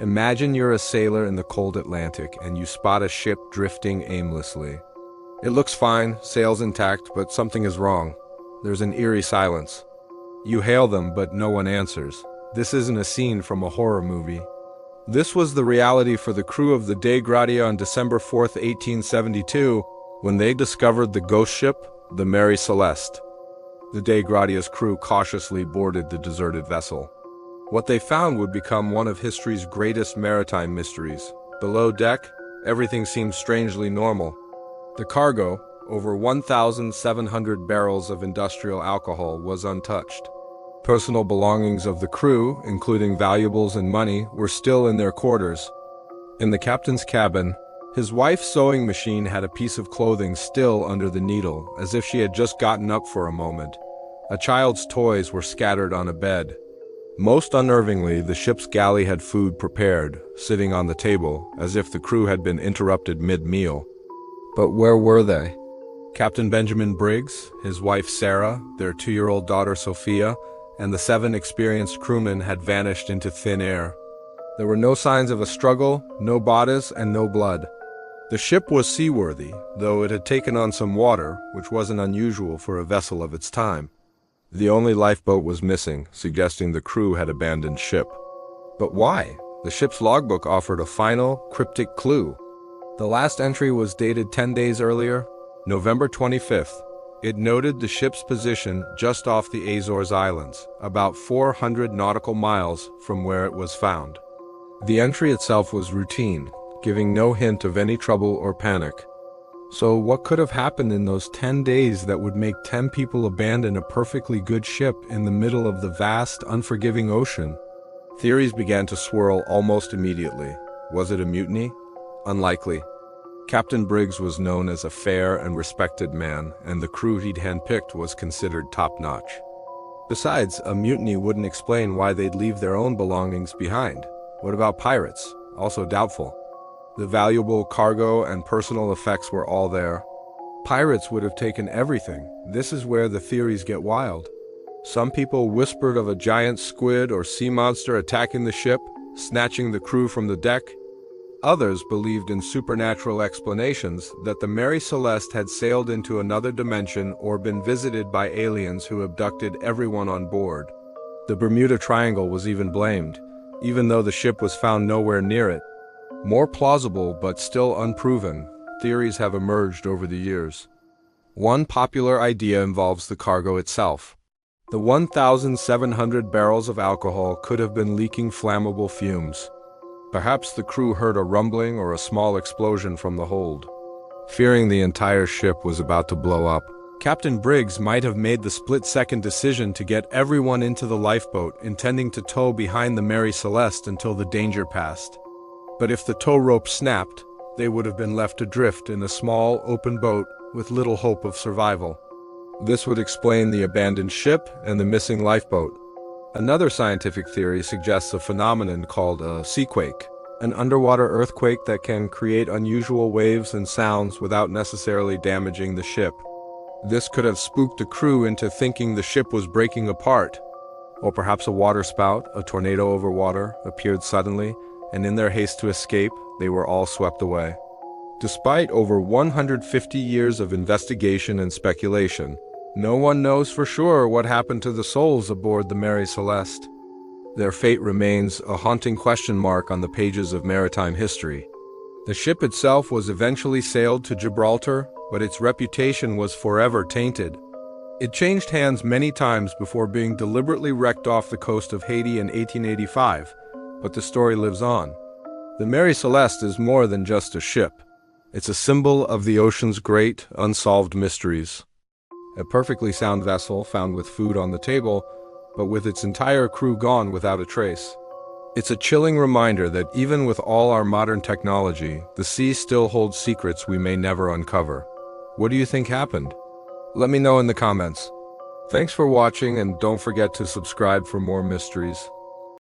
Imagine you're a sailor in the cold Atlantic and you spot a ship drifting aimlessly. It looks fine, sails intact, but something is wrong. There's an eerie silence. You hail them, but no one answers. This isn't a scene from a horror movie. This was the reality for the crew of the Dei Gratia on December 4th, 1872, when they discovered the ghost ship, the Mary Celeste. The Dei Gratia's crew cautiously boarded the deserted vessel. What they found would become one of history's greatest maritime mysteries. Below deck, everything seemed strangely normal. The cargo, over 1,700 barrels of industrial alcohol, was untouched. Personal belongings of the crew, including valuables and money, were still in their quarters. In the captain's cabin, his wife's sewing machine had a piece of clothing still under the needle, as if she had just gotten up for a moment. A child's toys were scattered on a bed. Most unnervingly, the ship's galley had food prepared, sitting on the table, as if the crew had been interrupted mid-meal. But where were they? Captain Benjamin Briggs, his wife Sarah, their 2-year-old daughter Sophia, and the 7 experienced crewmen had vanished into thin air. There were no signs of a struggle, no bodies, and no blood. The ship was seaworthy, though it had taken on some water, which wasn't unusual for a vessel of its time. The only lifeboat was missing, suggesting the crew had abandoned ship. But why? The ship's logbook offered a final, cryptic clue. The last entry was dated 10 days earlier, November 25th. It noted the ship's position just off the Azores Islands, about 400 nautical miles from where it was found. The entry itself was routine, giving no hint of any trouble or panic. So what could have happened in those 10 days that would make 10 people abandon a perfectly good ship in the middle of the vast, unforgiving ocean? Theories began to swirl almost immediately. Was it a mutiny? Unlikely. Captain Briggs was known as a fair and respected man, and the crew he'd handpicked was considered top-notch. Besides, a mutiny wouldn't explain why they'd leave their own belongings behind. What about pirates? Also doubtful. The valuable cargo and personal effects were all there. Pirates would have taken everything. This is where the theories get wild. Some people whispered of a giant squid or sea monster attacking the ship, snatching the crew from the deck. Others believed in supernatural explanations that the Mary Celeste had sailed into another dimension or been visited by aliens who abducted everyone on board. The Bermuda Triangle was even blamed, even though the ship was found nowhere near it. More plausible but still unproven, theories have emerged over the years. One popular idea involves the cargo itself. The 1,700 barrels of alcohol could have been leaking flammable fumes. Perhaps the crew heard a rumbling or a small explosion from the hold. Fearing the entire ship was about to blow up, Captain Briggs might have made the split-second decision to get everyone into the lifeboat, intending to tow behind the Mary Celeste until the danger passed. But if the tow rope snapped, they would have been left adrift in a small, open boat with little hope of survival. This would explain the abandoned ship and the missing lifeboat. Another scientific theory suggests a phenomenon called a seaquake, an underwater earthquake that can create unusual waves and sounds without necessarily damaging the ship. This could have spooked the crew into thinking the ship was breaking apart. Or perhaps a waterspout, a tornado over water, appeared suddenly, and in their haste to escape, they were all swept away. Despite over 150 years of investigation and speculation, no one knows for sure what happened to the souls aboard the Mary Celeste. Their fate remains a haunting question mark on the pages of maritime history. The ship itself was eventually sailed to Gibraltar, but its reputation was forever tainted. It changed hands many times before being deliberately wrecked off the coast of Haiti in 1885. But the story lives on. The Mary Celeste is more than just a ship. It's a symbol of the ocean's great, unsolved mysteries. A perfectly sound vessel found with food on the table, but with its entire crew gone without a trace. It's a chilling reminder that even with all our modern technology, the sea still holds secrets we may never uncover. What do you think happened? Let me know in the comments. Thanks for watching, and don't forget to subscribe for more mysteries.